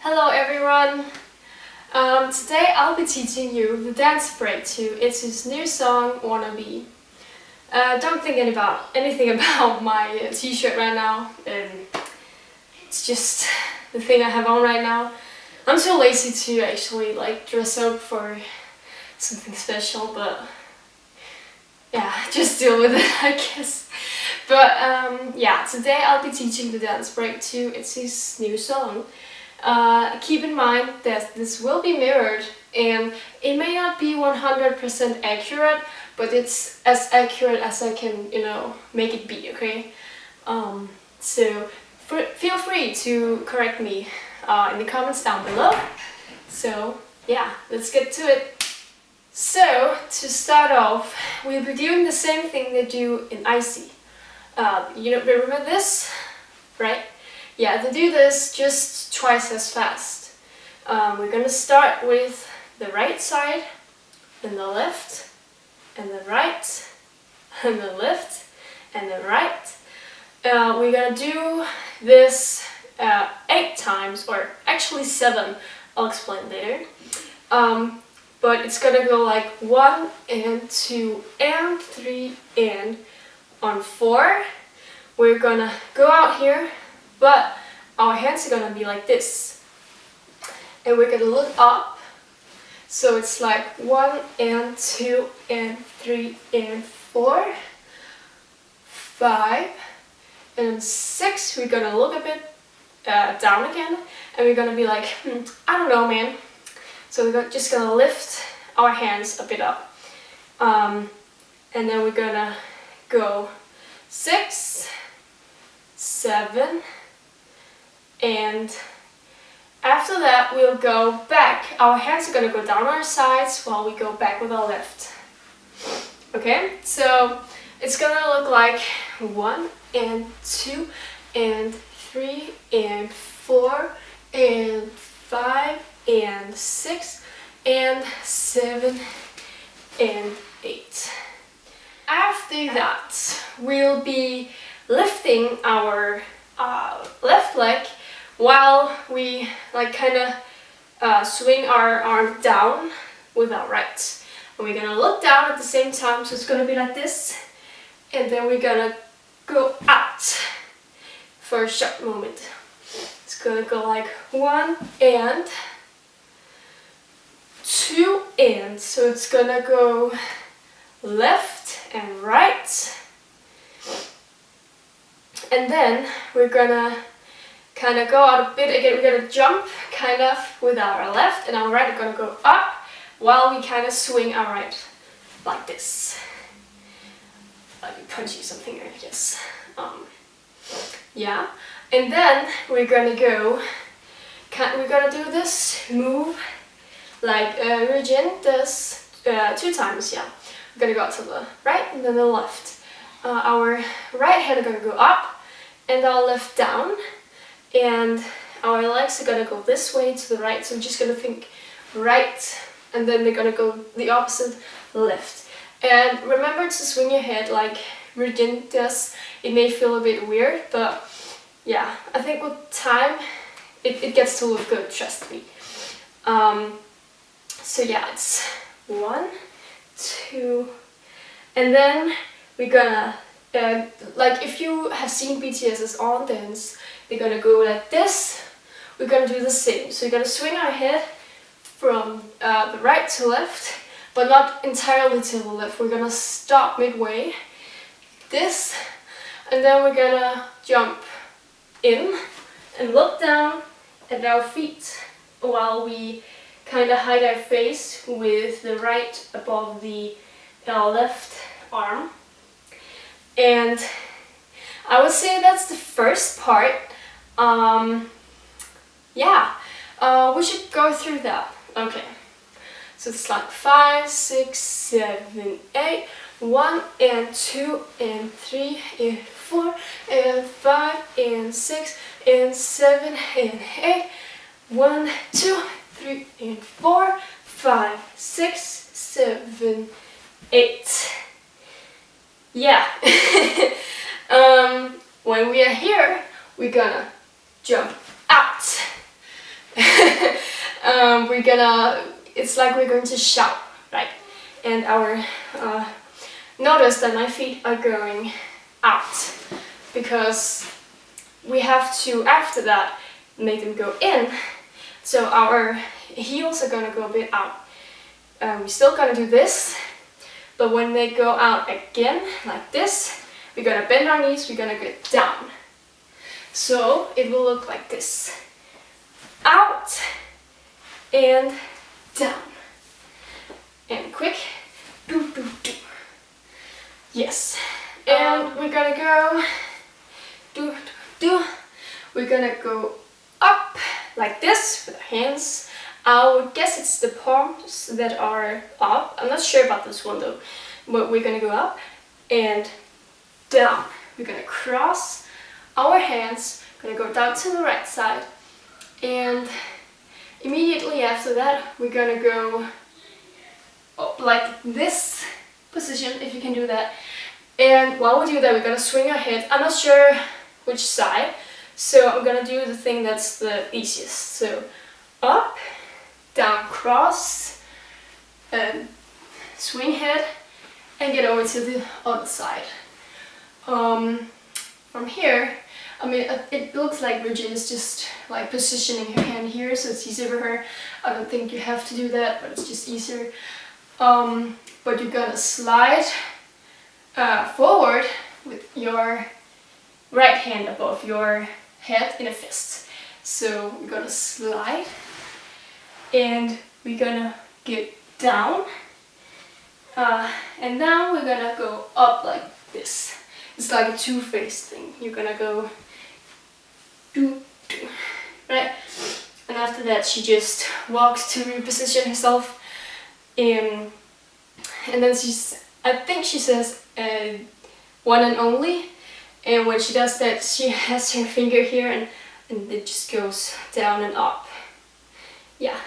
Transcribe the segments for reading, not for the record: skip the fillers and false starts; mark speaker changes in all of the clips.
Speaker 1: Hello everyone! Today I'll be teaching you the dance break to Itzy's new song, Wannabe. Don't think anything about my t-shirt right now. It's just the thing I have on right now. I'm too lazy to actually dress up for something special, but yeah, just deal with it, I guess. But yeah, today I'll be teaching the dance break to Itzy's new song. Keep in mind that this will be mirrored and it may not be 100% accurate, but it's as accurate as I can, make it be, okay? So feel free to correct me in the comments down below. So yeah, let's get to it. So to start off, we'll be doing the same thing they do in Itzy. Remember this, right? Yeah, to do this just twice as fast. We're gonna start with the right side, and the left, and the right, and the left, and the right. We're gonna do this 8 times, or actually 7. I'll explain later. But it's gonna go like 1 and 2 and 3 and on 4. We're gonna go out here, but our hands are gonna be like this. And we're gonna look up. So it's like 1 and 2 and 3 and 4, 5 and 6. We're gonna look a bit down again, and we're gonna be like, I don't know, man. So we're just gonna lift our hands a bit up. And then we're gonna go 6, 7, and after that we'll go back. Our hands are gonna go down our sides while we go back with our left. Okay, so it's gonna look like 1 and 2 and 3 and 4 and 5 and 6 and 7 and 8. After that, we'll be lifting our left leg while we swing our arm down with our right. And we're gonna look down at the same time, so it's gonna be like this. And then we're gonna go out for a short moment. It's gonna go like 1 and 2 and. So it's gonna go left and right. And then we're gonna kind of go out a bit again. We're gonna jump kind of with our left, and our right are gonna go up while we kind of swing our right like this. Like punchy something, I guess. Yeah. And then we're gonna do this move like Regine does 2 times. Yeah. We're gonna go out to the right and then the left. Our right hand is gonna go up and our left down, and our legs are gonna go this way to the right. So we're just gonna think right, and then we're gonna go the opposite, left. And remember to swing your head like Regine does. It may feel a bit weird, but yeah, I think with time it gets to look good, trust me. So yeah, it's 1, 2, and then we're gonna if you have seen BTS's On Dance, they're gonna go like this. We're gonna do the same. So we're gonna swing our head from the right to left, but not entirely to the left. We're gonna stop midway, this, and then we're gonna jump in and look down at our feet while we kind of hide our face with the right above the left arm. And I would say that's the first part. We should go through that. Okay, so it's like 5, 6, 7, 8, 1 and 2 and 3 and 4 and 5 and 6 and 7 and 8, 1, 2, 3 and 4, 5, 6, 7, 8. Yeah. When we are here, we're gonna jump out. it's like we're going to shout, right? And notice that my feet are going out, because we have to, after that, make them go in. So our heels are gonna go a bit out. We're still gonna do this, but when they go out again, like this, we're gonna bend our knees, we're gonna get down. So it will look like this. Out and down. And quick. Do, do, do. Yes. And we're gonna go do, do, do. We're gonna go up like this with our hands. I would guess it's the palms that are up. I'm not sure about this one though. But we're gonna go up and down. We're gonna cross our hands. Gonna go down to the right side. And immediately after that, we're gonna go up like this position, if you can do that. And while we do that, we're gonna swing our head. I'm not sure which side, so I'm gonna do the thing that's the easiest. So up, down, cross, and swing head, and get over to the other side. From here, I mean, it looks like Bridget is just like positioning her hand here, so it's easier for her. I don't think you have to do that, but it's just easier. But you're gonna slide forward with your right hand above your head in a fist. So we're gonna slide and we're gonna get down, and now we're gonna go up like this. It's like a two-faced thing. You're gonna go do, do, right? And after that she just walks to reposition herself, and then I think she says one and only, and when she does that she has her finger here and it just goes down and up. Yeah,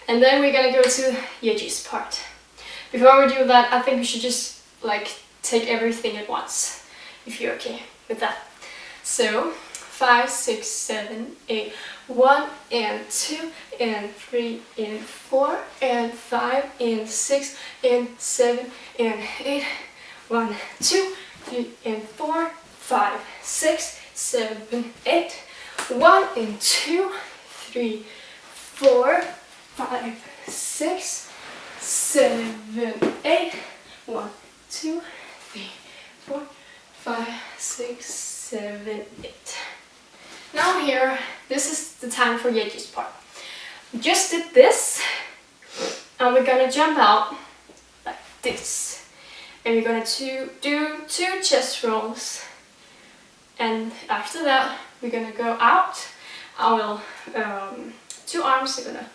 Speaker 1: and then we're gonna go to Yeji's part. Before we do that, I think we should just like take everything at once, if you're okay with that. So 5, 6, 7, 8, 1 and 2 and 3 and 4 and 5 and 6 and 7 and 8. 1, 2, 3 and 4, 5, 6, 7, 8. 1 and 2, 3, 4, 5, 6, 7, 8. 1, 2, 3, 4, 5, 6, 7, 8. Now here, this is the time for Yeji's part. We just did this, and we're gonna jump out like this. And we're gonna do 2 chest rolls. And after that, we're gonna go out. I will, 2 arms are gonna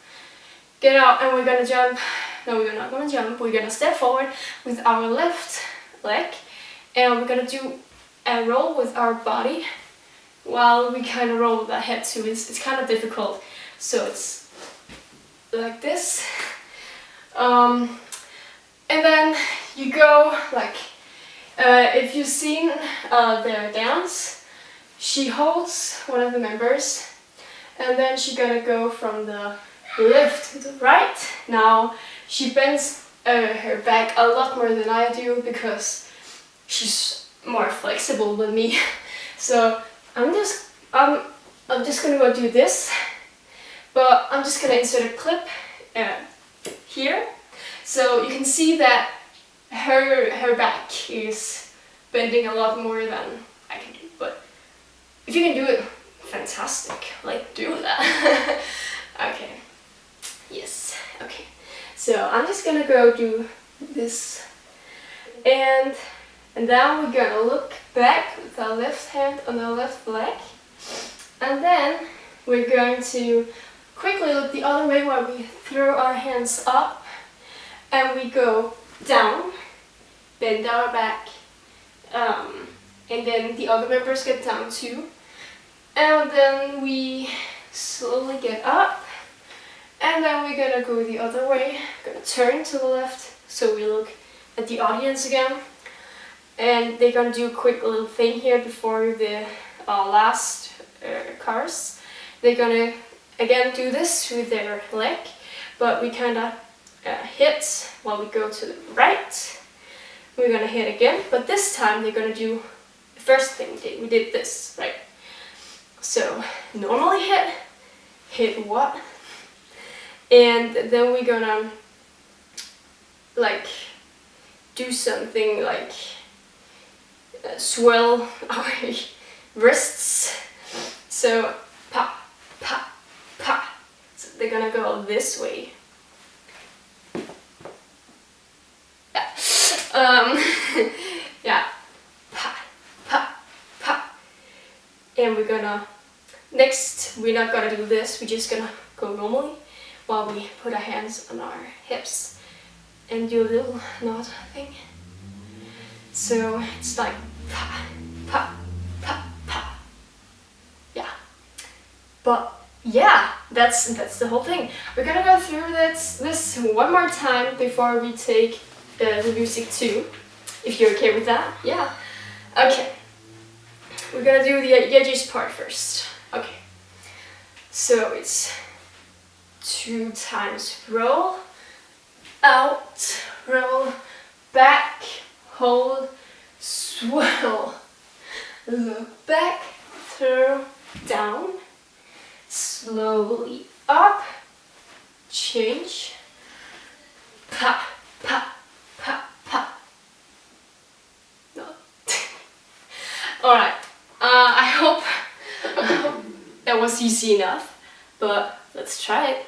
Speaker 1: get out, and we're gonna jump. No, we're not gonna jump. We're gonna step forward with our left leg, and we're gonna do a roll with our body while we kind of roll with our head too. It's kind of difficult, so it's like this. And then you go like, if you've seen their dance, she holds one of the members, and then she's gonna go from the left to the right. Now she bends her back a lot more than I do because she's more flexible than me. So I'm just gonna go do this, but I'm just gonna insert a clip here, so you can see that her back is bending a lot more than I can do. But if you can do it, fantastic. Like, do that. Okay. Yes. Okay. So I'm just gonna go do this, and then we're gonna look back with our left hand on our left leg, and then we're going to quickly look the other way while we throw our hands up, and we go down, bend our back, and then the other members get down too, and then we slowly get up, and then we're gonna go the other way. Gonna turn to the left so we look at the audience again. And they're gonna do a quick little thing here before the last chorus. They're gonna again do this with their leg, but we kind of hit while we go to the right. We're gonna hit again, but this time they're gonna do the first thing we did. We did this, right? So normally hit what? And then we're gonna like do something like swirl our wrists. So pa, pa, pa. So they're gonna go this way. Yeah. Yeah. Pa, pa, pa. And we're gonna, next, we're not gonna do this, we're just gonna go normally while we put our hands on our hips and do a little nod thing. So it's like pa, pa, pa, pa. Yeah. But yeah, that's the whole thing. We're gonna go through this one more time before we take the music too, if you're okay with that. Yeah. Okay. We're gonna do the edges part first. Okay. So it's 2 times roll, out, roll, back, hold, swirl, look back, throw, down, slowly up, change, pa, pa, pa, pa. No. Alright, I hope that was easy enough, but let's try it.